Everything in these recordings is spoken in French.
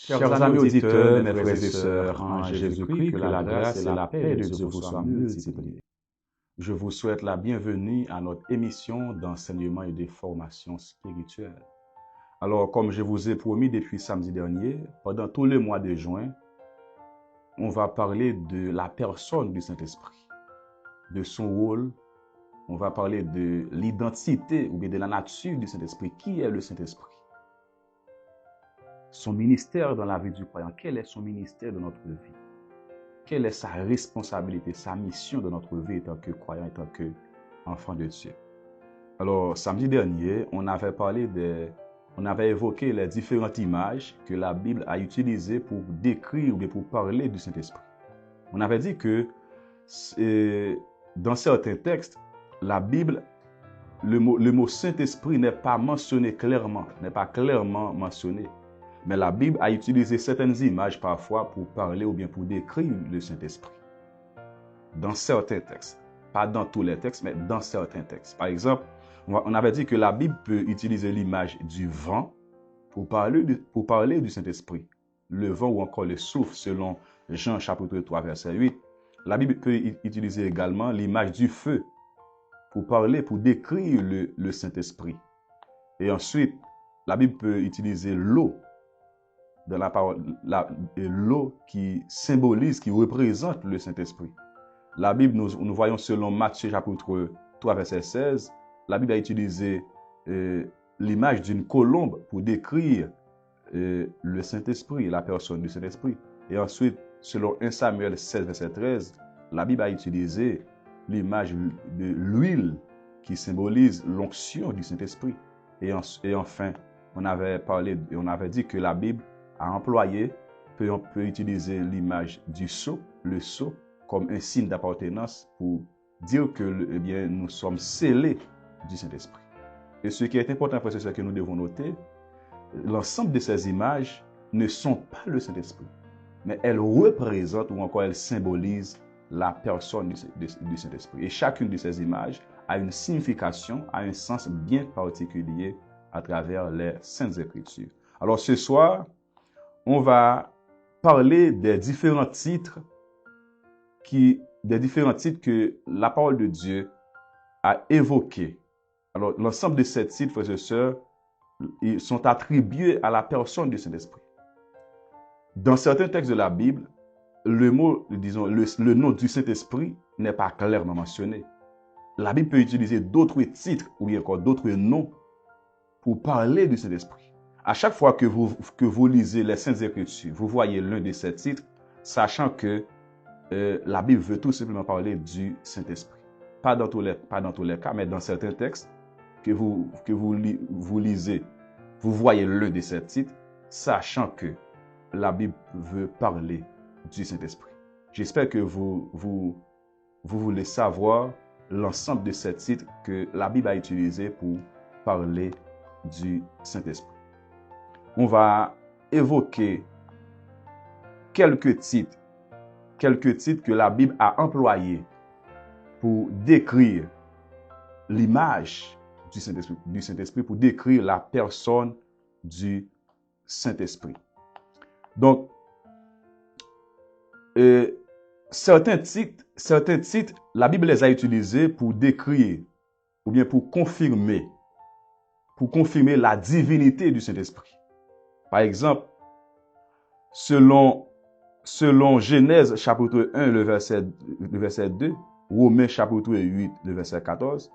Chers amis auditeurs, mes frères et sœurs en Jésus-Christ, que la grâce et la paix de Dieu vous soient multipliées. Je vous souhaite la bienvenue à notre émission d'enseignement et de formation spirituelle. Alors, comme je vous ai promis depuis samedi dernier, pendant tout le mois de juin, on va parler de la personne du Saint-Esprit, de son rôle. On va parler de l'identité ou bien de la nature du Saint-Esprit. Qui est le Saint-Esprit? Son ministère dans la vie du croyant. Quel est son ministère dans notre vie? Quelle est sa responsabilité, sa mission dans notre vie en tant que croyant, en tant qu'enfant de Dieu? Alors, samedi dernier, on avait évoqué les différentes images que la Bible a utilisées pour décrire ou bien pour parler du Saint-Esprit. On avait dit que dans certains textes, la Bible, le mot Saint-Esprit n'est pas mentionné clairement, n'est pas clairement mentionné. Mais la Bible a utilisé certaines images parfois pour parler ou bien pour décrire le Saint-Esprit. Dans certains textes. Pas dans tous les textes, mais dans certains textes. Par exemple, on avait dit que la Bible peut utiliser l'image du vent pour parler du Saint-Esprit. Le vent ou encore le souffle, selon Jean chapitre 3, verset 8. La Bible peut utiliser également l'image du feu pour décrire le Saint-Esprit. Et ensuite, la Bible peut utiliser l'eau dans la parole, l'eau qui symbolise, qui représente le Saint-Esprit. La Bible, nous voyons selon Matthieu chapitre 3, verset 16, la Bible a utilisé l'image d'une colombe pour décrire le Saint-Esprit, la personne du Saint-Esprit. Et ensuite, selon 1 Samuel 16, verset 13, la Bible a utilisé l'image de l'huile qui symbolise l'onction du Saint-Esprit. Et enfin, on avait dit que la Bible peut utiliser l'image du sceau, le sceau, comme un signe d'appartenance pour dire que nous sommes scellés du Saint-Esprit. Et ce qui est important, c'est ce que nous devons noter, l'ensemble de ces images ne sont pas le Saint-Esprit, mais elles représentent ou encore elles symbolisent la personne du Saint-Esprit. Et chacune de ces images a une signification, a un sens bien particulier à travers les Saintes Écritures. Alors ce soir, on va parler des différents titres que la parole de Dieu a évoqués. Alors, l'ensemble de ces titres, frères et sœurs, ils sont attribués à la personne du Saint-Esprit. Dans certains textes de la Bible, le nom du Saint-Esprit n'est pas clairement mentionné. La Bible peut utiliser d'autres titres ou bien encore d'autres noms pour parler du Saint-Esprit. À chaque fois que vous lisez les Saintes Écritures, vous voyez l'un de ces titres, sachant que la Bible veut tout simplement parler du Saint-Esprit. Pas dans tous les cas, mais dans certains textes que vous lisez, vous voyez l'un de ces titres, sachant que la Bible veut parler du Saint-Esprit. J'espère que vous voulez savoir l'ensemble de ces titres que la Bible a utilisés pour parler du Saint-Esprit. On va évoquer quelques titres que la Bible a employés pour décrire l'image du Saint-Esprit, pour décrire la personne du Saint-Esprit. Donc, certains titres, la Bible les a utilisés pour décrire ou bien pour confirmer la divinité du Saint-Esprit. Par exemple, selon Genèse chapitre 1, le verset 2, Romains chapitre 8, le verset 14,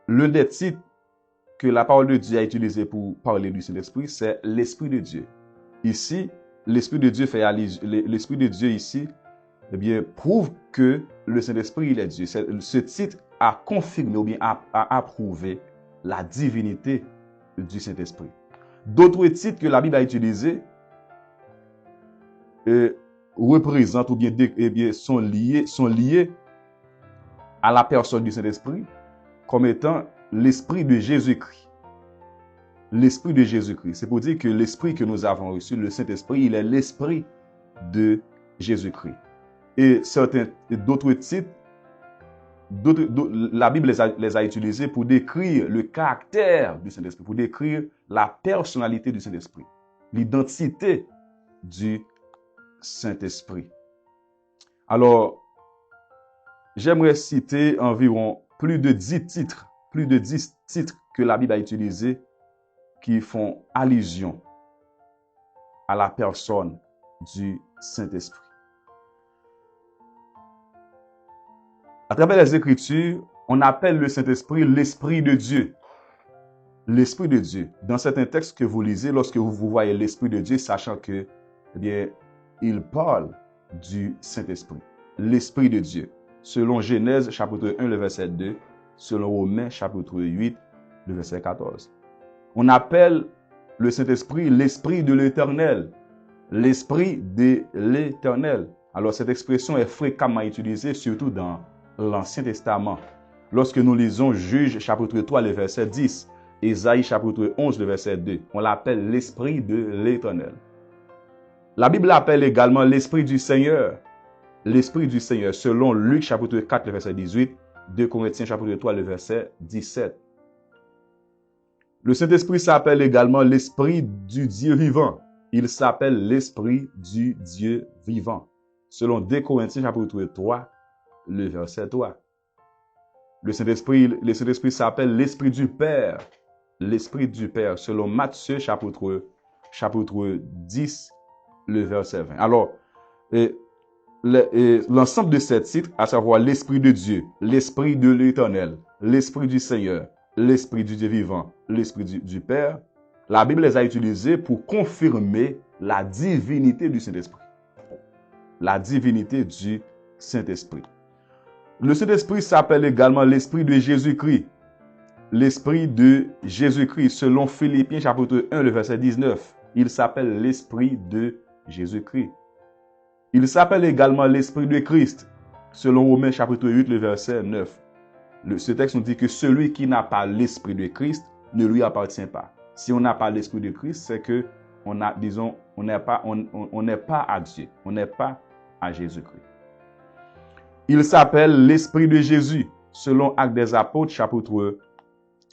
l'un des titres que la parole de Dieu a utilisé pour parler du Saint-Esprit, c'est l'Esprit de Dieu. Ici, l'Esprit de Dieu ici, prouve que le Saint-Esprit, il est Dieu. Ce titre a confirmé ou bien a approuvé la divinité du Saint-Esprit. D'autres titres que la Bible a utilisés représentent ou bien sont liés à la personne du Saint-Esprit comme étant l'Esprit de Jésus-Christ. L'Esprit de Jésus-Christ. C'est pour dire que l'Esprit que nous avons reçu, le Saint-Esprit, il est l'Esprit de Jésus-Christ. Et d'autres titres, la Bible les a utilisés pour décrire le caractère du Saint-Esprit, pour décrire la personnalité du Saint-Esprit. l'identité du Saint-Esprit. Alors, j'aimerais citer environ plus de 10 titres que la Bible a utilisés qui font allusion à la personne du Saint-Esprit. À travers les Écritures, on appelle le Saint-Esprit l'Esprit de Dieu. L'Esprit de Dieu. Dans certains textes que vous lisez, lorsque vous voyez l'Esprit de Dieu, sachant que, eh bien, il parle du Saint-Esprit. L'Esprit de Dieu. Selon Genèse, chapitre 1, le verset 2. Selon Romains, chapitre 8, le verset 14. On appelle le Saint-Esprit l'Esprit de l'Éternel. L'Esprit de l'Éternel. Alors, cette expression est fréquemment utilisée, surtout dans l'Ancien Testament. Lorsque nous lisons Juges, chapitre 3, le verset 10, Ésaïe, chapitre 11, le verset 2, on l'appelle l'Esprit de l'Éternel. La Bible l'appelle également l'Esprit du Seigneur. L'Esprit du Seigneur, selon Luc, chapitre 4, le verset 18, 2 Corinthiens, chapitre 3, le verset 17. Le Saint-Esprit s'appelle également l'Esprit du Dieu vivant. Il s'appelle l'Esprit du Dieu vivant. Selon 2 Corinthiens, chapitre 3, le verset 3. Le Saint-Esprit s'appelle l'Esprit du Père. L'Esprit du Père, selon Matthieu, chapitre 10, le verset 20. Alors, l'ensemble de ces titres, à savoir l'Esprit de Dieu, l'Esprit de l'Éternel, l'Esprit du Seigneur, l'Esprit du Dieu vivant, l'Esprit du Père, la Bible les a utilisés pour confirmer la divinité du Saint-Esprit. La divinité du Saint-Esprit. Le Saint-Esprit s'appelle également l'Esprit de Jésus-Christ. L'Esprit de Jésus-Christ, selon Philippiens chapitre 1, le verset 19. Il s'appelle l'Esprit de Jésus-Christ. Il s'appelle également l'Esprit de Christ, selon Romains chapitre 8, le verset 9. Ce texte nous dit que celui qui n'a pas l'Esprit de Christ ne lui appartient pas. Si on n'a pas l'Esprit de Christ, c'est que on n'est pas à Dieu, on n'est pas à Jésus-Christ. Il s'appelle l'Esprit de Jésus, selon Actes des Apôtres,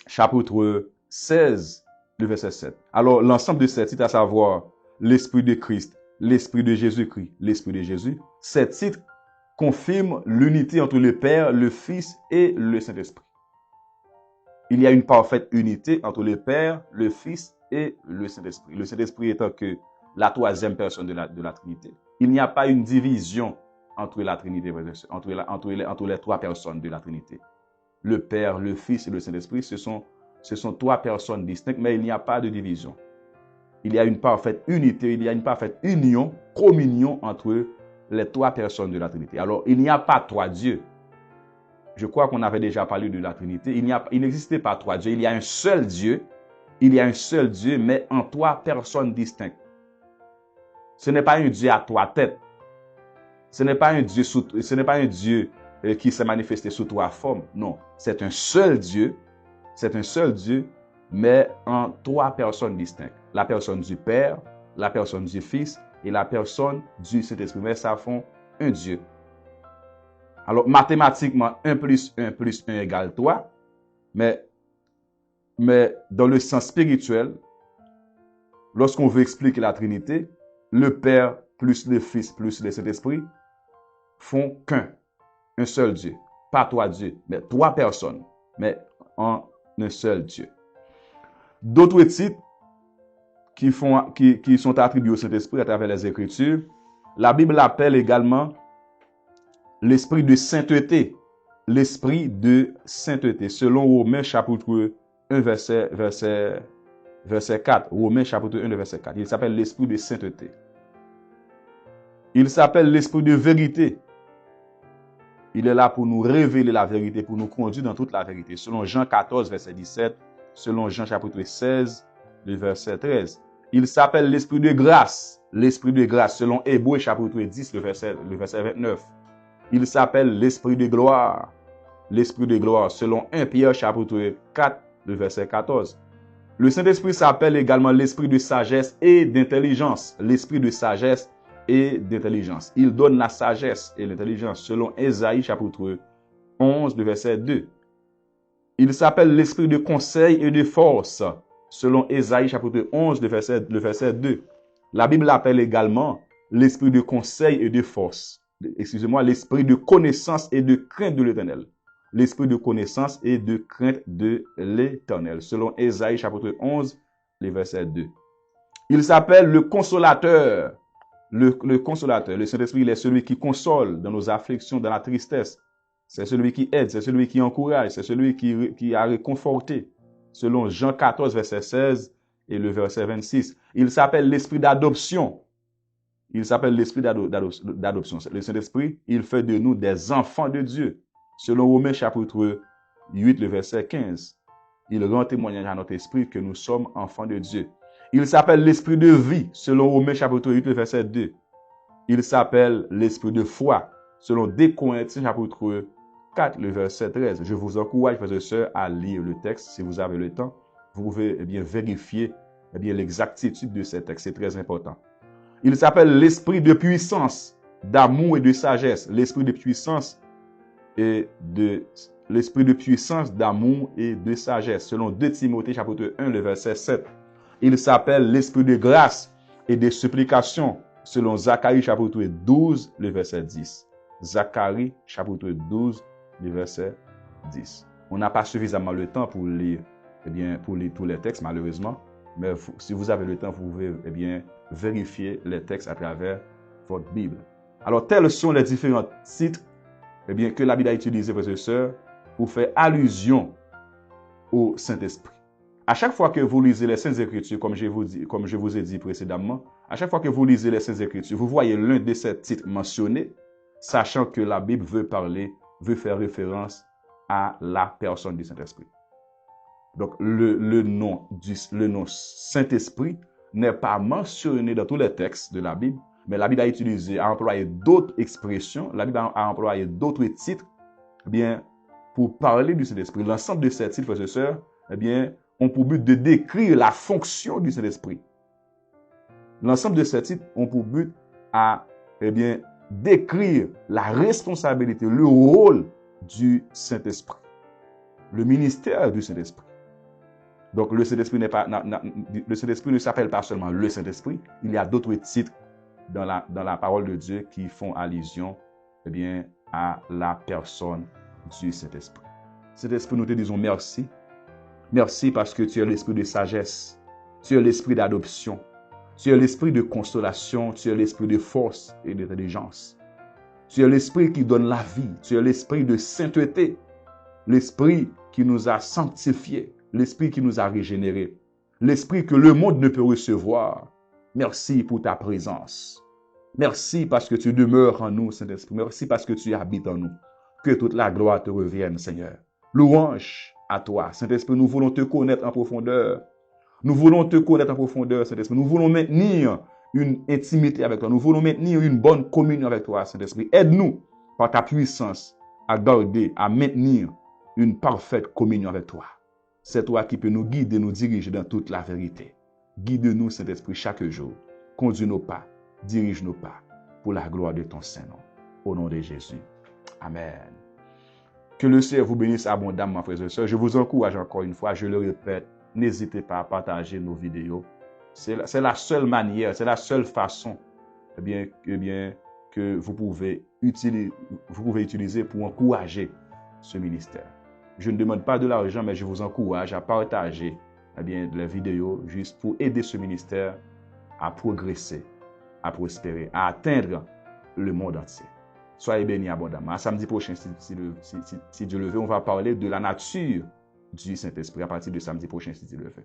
chapitre 16, le verset 7. Alors, l'ensemble de ces titres, à savoir l'Esprit de Christ, l'Esprit de Jésus-Christ, l'Esprit de Jésus, ces titres confirment l'unité entre le Père, le Fils et le Saint-Esprit. Il y a une parfaite unité entre le Père, le Fils et le Saint-Esprit. Le Saint-Esprit étant que la troisième personne de la Trinité. Il n'y a pas une division entre la Trinité, entre les trois personnes de la Trinité. Le Père, le Fils et le Saint-Esprit, ce sont trois personnes distinctes, mais il n'y a pas de division. Il y a une parfaite unité, il y a une parfaite union, communion entre les trois personnes de la Trinité. Alors, il n'y a pas trois dieux. Je crois qu'on avait déjà parlé de la Trinité. Il n'existait pas trois dieux. Il y a un seul Dieu. Il y a un seul Dieu, mais en trois personnes distinctes. Ce n'est pas un Dieu à trois têtes. Ce n'est pas un Dieu qui s'est manifesté sous trois formes. Non, c'est un seul Dieu. C'est un seul Dieu, mais en trois personnes distinctes. La personne du Père, la personne du Fils et la personne du Saint-Esprit. Mais ça font un Dieu. Alors, mathématiquement, 1 plus 1 plus 1 égale 3. Mais dans le sens spirituel, lorsqu'on veut expliquer la Trinité, le Père plus le Fils plus le Saint-Esprit font qu'un seul Dieu. Pas trois dieux, mais trois personnes, mais en un seul Dieu. D'autres titres qui sont attribués au Saint-Esprit à travers les Écritures, la Bible l'appelle également l'Esprit de sainteté. L'Esprit de sainteté. Selon Romains chapitre 1, verset 4. Romains chapitre 1, verset 4. Il s'appelle l'Esprit de sainteté. Il s'appelle l'Esprit de vérité. Il est là pour nous révéler la vérité, pour nous conduire dans toute la vérité. Selon Jean 14, verset 17. Selon Jean chapitre 16, le verset 13. Il s'appelle l'Esprit de grâce. L'Esprit de grâce, selon Hébreux chapitre 10, le verset 29. Il s'appelle l'Esprit de gloire. L'Esprit de gloire, selon 1 Pierre chapitre 4, le verset 14. Le Saint-Esprit s'appelle également l'Esprit de sagesse et d'intelligence. L'Esprit de sagesse et d'intelligence. Il donne la sagesse et l'intelligence, selon Ésaïe chapitre 11, le verset 2. Il s'appelle l'Esprit de conseil et de force, selon Ésaïe chapitre 11, le verset 2. La Bible l'appelle également l'esprit de conseil et de force. Excusez-moi, l'esprit de connaissance et de crainte de l'Éternel. L'esprit de connaissance et de crainte de l'Éternel, selon Ésaïe chapitre 11, le verset 2. Il s'appelle le consolateur. Le consolateur, le Saint-Esprit, il est celui qui console dans nos afflictions, dans la tristesse. C'est celui qui aide, c'est celui qui encourage, c'est celui qui a réconforté. Selon Jean 14, verset 16 et le verset 26. Il s'appelle l'esprit d'adoption. Il s'appelle l'esprit d'adoption. Le Saint-Esprit, il fait de nous des enfants de Dieu. Selon Romains chapitre 8, le verset 15. Il rend témoignage à notre esprit que nous sommes enfants de Dieu. Il s'appelle l'esprit de vie, selon Romains chapitre 8, le verset 2. Il s'appelle l'esprit de foi, selon 2 Corinthiens chapitre 4, le verset 13. Je vous encourage, frères et sœurs, à lire le texte si vous avez le temps. Vous pouvez vérifier l'exactitude de ce texte. C'est très important. Il s'appelle l'esprit de puissance, d'amour et de sagesse. L'esprit de puissance d'amour et de sagesse, selon 2 Timothée chapitre 1, le verset 7. Il s'appelle l'esprit de grâce et de supplication, selon Zacharie chapitre 12, le verset 10. Zacharie chapitre 12, le verset 10. On n'a pas suffisamment le temps pour lire, tous les textes, malheureusement. Mais si vous avez le temps, vous pouvez vérifier les textes à travers votre Bible. Alors, tels sont les différents titres que la Bible a utilisés, frères et sœurs, pour faire allusion au Saint-Esprit. À chaque fois que vous lisez les Saintes Écritures, comme je vous ai dit précédemment, à chaque fois que vous lisez les Saintes Écritures, vous voyez l'un de ces titres mentionnés, sachant que la Bible veut faire référence à la personne du Saint-Esprit. Donc, le nom Saint-Esprit n'est pas mentionné dans tous les textes de la Bible, mais la Bible a employé d'autres expressions, la Bible a employé d'autres titres, pour parler du Saint-Esprit. L'ensemble de ces titres, frères et sœurs, ont pour but de décrire la fonction du Saint-Esprit. L'ensemble de ces titres ont pour but à décrire la responsabilité, le rôle du Saint-Esprit, le ministère du Saint-Esprit. Donc le Saint-Esprit ne s'appelle pas seulement le Saint-Esprit, il y a d'autres titres dans la parole de Dieu qui font allusion à la personne du Saint-Esprit. Saint-Esprit, nous te disons merci. Merci parce que tu es l'esprit de sagesse, tu es l'esprit d'adoption, tu es l'esprit de consolation, tu es l'esprit de force et d'intelligence. Tu es l'esprit qui donne la vie, tu es l'esprit de sainteté, l'esprit qui nous a sanctifiés, l'esprit qui nous a régénérés, l'esprit que le monde ne peut recevoir. Merci pour ta présence. Merci parce que tu demeures en nous, Saint-Esprit. Merci parce que tu habites en nous. Que toute la gloire te revienne, Seigneur. Louange à toi, Saint-Esprit. Nous voulons te connaître en profondeur. Nous voulons te connaître en profondeur, Saint-Esprit. Nous voulons maintenir une intimité avec toi. Nous voulons maintenir une bonne communion avec toi, Saint-Esprit. Aide-nous par ta puissance à garder, à maintenir une parfaite communion avec toi. C'est toi qui peux nous guider, nous diriger dans toute la vérité. Guide-nous, Saint-Esprit, chaque jour. Conduis nos pas, dirige nos pas pour la gloire de ton Saint-Nom. Au nom de Jésus. Amen. Que le Seigneur vous bénisse abondamment, frères et sœurs. Je vous encourage encore une fois, je le répète, n'hésitez pas à partager nos vidéos. C'est la seule manière, c'est la seule façon que vous pouvez utiliser pour encourager ce ministère. Je ne demande pas de l'argent, mais je vous encourage à partager les vidéos juste pour aider ce ministère à progresser, à prospérer, à atteindre le monde entier. Soyez bénis abondamment. À samedi prochain, si Dieu le veut, on va parler de la nature du Saint-Esprit à partir de samedi prochain, si Dieu le veut.